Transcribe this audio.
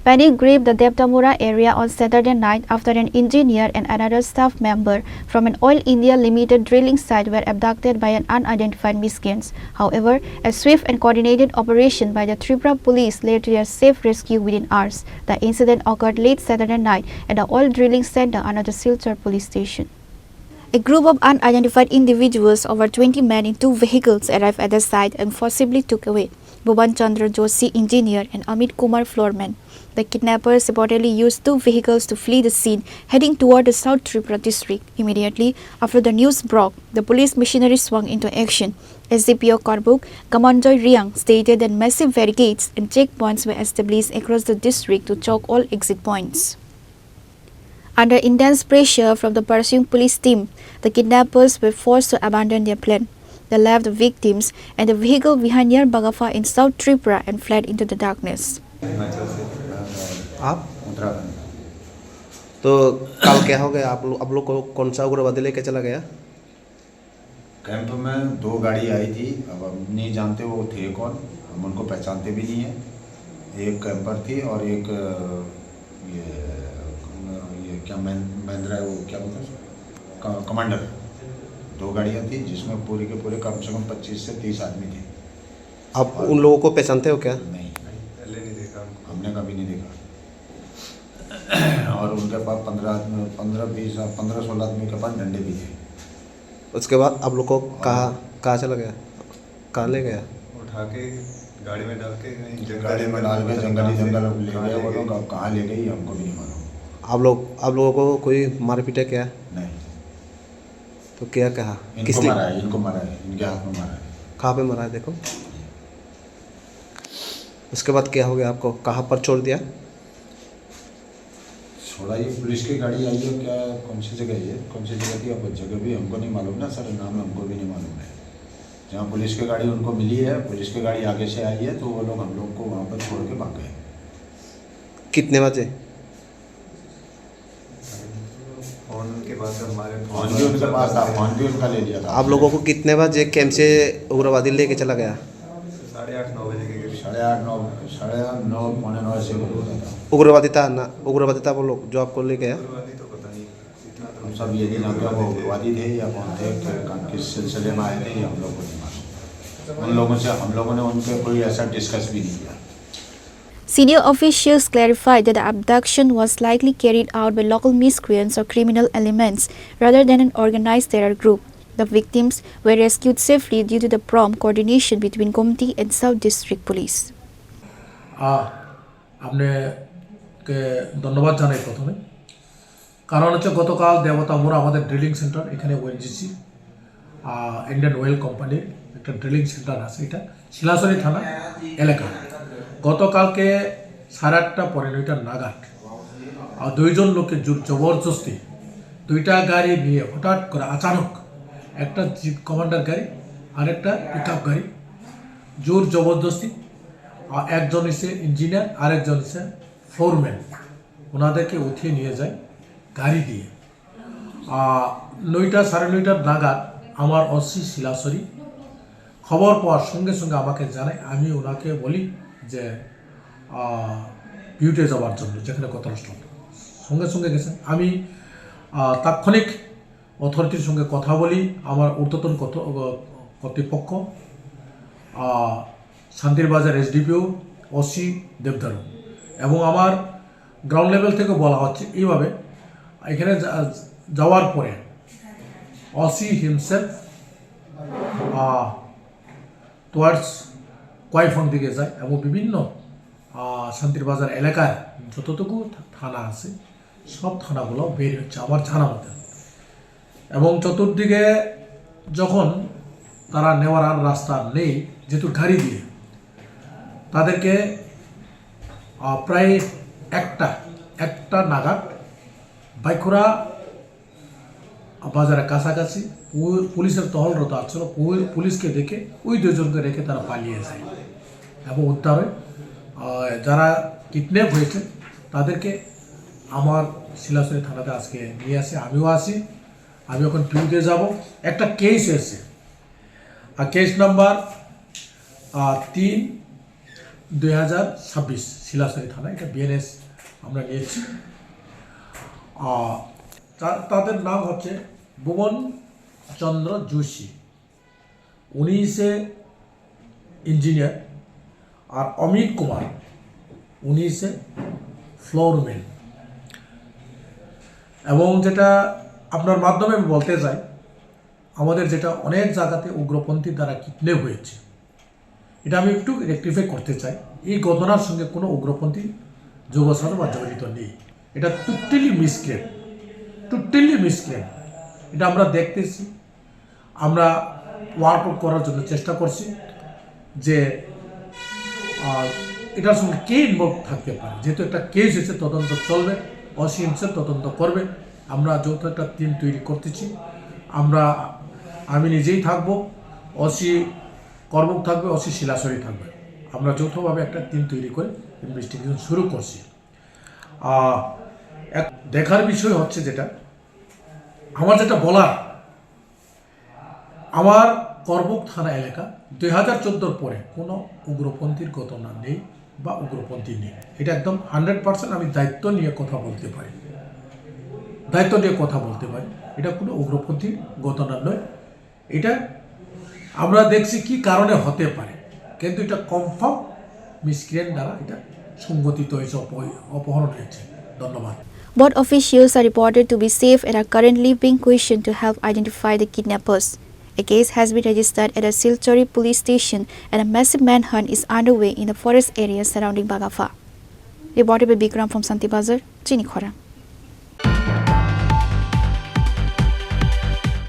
Panic gripped the Devdamura area on Saturday night after an engineer and another staff member from an Oil India Limited drilling site were abducted by an unidentified miscreants. However, a swift and coordinated operation by the Tripura police led to their safe rescue within hours. The incident occurred late Saturday night at the oil drilling center under the Silchar police station. A group of unidentified individuals, over 20 men in 2 vehicles, arrived at the site and forcibly took away Bhuban Chandra Joshi, engineer, and Amit Kumar, floorman. The kidnappers reportedly used 2 vehicles to flee the scene, heading toward the South Tripura district. Immediately after the news broke, the police machinery swung into action. SDPO Karbuk, Kamanjoy Riang, stated that massive barricades and checkpoints were established across the district to choke all exit points. Under intense pressure from the pursuing police team, the kidnappers were forced to abandon their plan. They left the victims and the vehicle behind near Bagafa in South Tripura and fled into the darkness. आप उत्तराखंड तो कल क्या हो गया? आप लोग को कौन सा उग्रवादी लेके चला गया? कैंप में 2 गाड़ी आई थी। अब हम नहीं जानते वो थे कौन, हम उनको पहचानते भी नहीं है। एक कैंपर थी और एक ये क्या महिंद्रा है, वो क्या बोलते हैं, कमांडर। 2 गाड़ियाँ थी जिसमें पूरे के पूरे कम से कम 25 से 30 आदमी थे। आप उन लोगों को पहचानते हो क्या? नहीं, पहले नहीं देखा, हमने कभी नहीं देखा। और उनके पास 15-16 आदमी के पास डंडे भी थे। उसके बाद आप लोग को कहाँ चला गया? कहाँ ले गया? उठा के गाड़ी में डाल के जंगल ले गया। वो लोग अब कहाँ ले गई हमको भी नहीं मालूम। आप लोगों को कोई मार पीटा क्या? नहीं। तो क्या कहा? इनको मारा है, इनके हाथ में मारा है। कहाँ पे मारा है देखो? उसके बाद क्या हो गया? आपको कहाँ पर छोड़ दिया? छोड़ा, ये पुलिस की गाड़ी आई है, क्या कौन सी जगह है, कौन सी जगह थी, अब जगह भी हमको नहीं मालूम ना सर, नाम हमको भी नहीं मालूम है। जहाँ पुलिस की गाड़ी उनको मिली है, पुलिस की गाड़ी आगे से आई है, तो वो लोग हम लोग को वहाँ पर छोड़ के भाग गए। कितने बजे? फोन के पास हमारे फोन भी उनके पास था, फोन भी उनका ले लिया था। आप लोगों को कितने बजे कैंप से उग्रवादी लेके चला गया? 8:30-9 बजे के करीब। 8:30-9, पौने 9 से होता था। उग्रवादी था वो लोग जो आपको ले गया? उग्रवादी तो पता नहीं, इतना तो हम सब ये नहीं जानते वो उग्रवादी थे या कौन थे, किस सिलसिले में आए थे, ये हम लोग को नहीं मालूम। हम लोगों ने उनके कोई ऐसा डिस्कस भी नहीं किया। Senior officials clarified that the abduction was likely carried out by local miscreants or criminal elements rather than an organized terror group. The victims were rescued safely due to the prompt coordination between Gomti and South District Police. আপনাকে ধন্যবাদ জানাই প্রথমে, কারণ হচ্ছে গতকাল দেবতামুড়া আমাদের drilling centre, এখানে ONGC Indian oil কোম্পানির একটা ড্রিলিং সেন্টার আছে, এটা শিলাসরি থানা এলাকা। গতকালকে 8:30-9 নাগাদ 2 জন লোকে জবরদস্তি 2টা গাড়ি নিয়ে হঠাৎ করে আচানক একটা জিপ কমান্ডার গাড়ি আর একটা পিকআপ গাড়ি জোর জবরদস্তি, একজন হচ্ছে ইঞ্জিনিয়ার আর একজন হচ্ছে ফ্লোরম্যান, ওনাদেরকে উঠিয়ে নিয়ে যায় গাড়ি দিয়ে। 9টা-9:30 নাগাদ আমার অসি শিলাসরি খবর পাওয়ার সঙ্গে সঙ্গে আমাকে জানায়। আমি ওনাকে বলি যে বিউটে যাওয়ার জন্য, যেখানে ঘটনাস্থল, সঙ্গে সঙ্গে গেছেন। আমি তাৎক্ষণিক অথরিটির সঙ্গে কথা বলি, আমার ঊর্ধ্বতন কর্তৃপক্ষ, শান্তিরবাজার এসডিপিও, ওসি দেবদারু, এবং আমার গ্রাউন্ড লেভেল থেকে বলা হচ্ছে এইভাবে, এখানে যাওয়ার পরে ওসি হিমসেলফ টুয়ার্ডস কয়ফং দিকে যায় এবং বিভিন্ন শান্তিরবাজার এলাকায় যতটুকু থানা আছে সব থানাগুলো বের হচ্ছে আমার জানা মতে। এবং চতুর্দিকে যখন তারা নেওয়ার আর রাস্তা নেই, যেহেতু গাড়ি দিয়ে, তাদেরকে প্রায় একটা নাগাদ বাইখুড়া বাজারের কাছাকাছি পুলিশের টহলরত আসছিল, পুলিশকে দেখে ওই 2 জনকে রেখে তারা পালিয়ে যায় এবং উদ্ধার হয়। যারা কিডন্যাপ হয়েছে তাদেরকে আমার শিলাসরি থানাতে আজকে নিয়ে আসে, আমিও আসি। আমি এখন পিউতে যাব। একটা কেস এসেছে, কেস নাম্বার 3 2026 শিলাসরি থানা, এটা বিএনএস আমরা নিয়েছি। তাদের নাম হচ্ছে ভুবন চন্দ্র যোশী, উনি ইঞ্জিনিয়ার, আর অমিত কুমার উনি ফ্লোরম্যান। এবং যেটা আপনার মাধ্যমে আমি বলতে চাই, আমাদের যেটা অনেক জায়গাতে উগ্রপন্থী দ্বারা কিডন্যাপ হয়েছে, এটা আমি একটু রেকটিফাই করতে চাই। এই ঘটনার সঙ্গে কোনো উগ্রপন্থী যোগসাধ বা জড়িত নেই। এটা টোটালি মিসক্লেম। এটা আমরা দেখতেছি, আমরা ওয়ার্ক আউট করার জন্য চেষ্টা করছি যে এটার সঙ্গে কে ইনভলভ থাকতে পারে। যেহেতু একটা কেস হয়েছে, তদন্ত চলবে, অসি হিমসেল তদন্ত করবে। আমরা যৌথ একটা টিম তৈরি করতেছি। আমি নিজেই থাকবো, অসি কর্মক থাকবে, অসি শিলাসরি থাকবে। আমরা যৌথভাবে একটা টিম তৈরি করে ইনভেস্টিগেশন শুরু করছি। এক দেখার বিষয় হচ্ছে যেটা আমার যেটা বলার, আমার করবুক থানা এলাকা 2014 পরে কোনো উগ্রপন্থীর ঘটনা নেই বা উগ্রপন্থী নেই। এটা একদম 100% আমি দায়িত্ব নিয়ে কথা বলতে পারি। এটা কোনো উগ্রপন্থীর ঘটনা নয়। এটা আমরা দেখছি কি কারণে হতে পারে, কিন্তু এটা কনফার্ম মিসক্রিয়েন্ট দ্বারা এটা সংগঠিত হয়েছে, অপহরণ হয়েছে। ধন্যবাদ। Both officials are reported to be safe and are currently being questioned to help identify the kidnappers. A case has been registered at a Silchori police station and a massive manhunt is underway in the forest area surrounding Bagafa. Reported by Bikram from Santibazar, Chinikhora.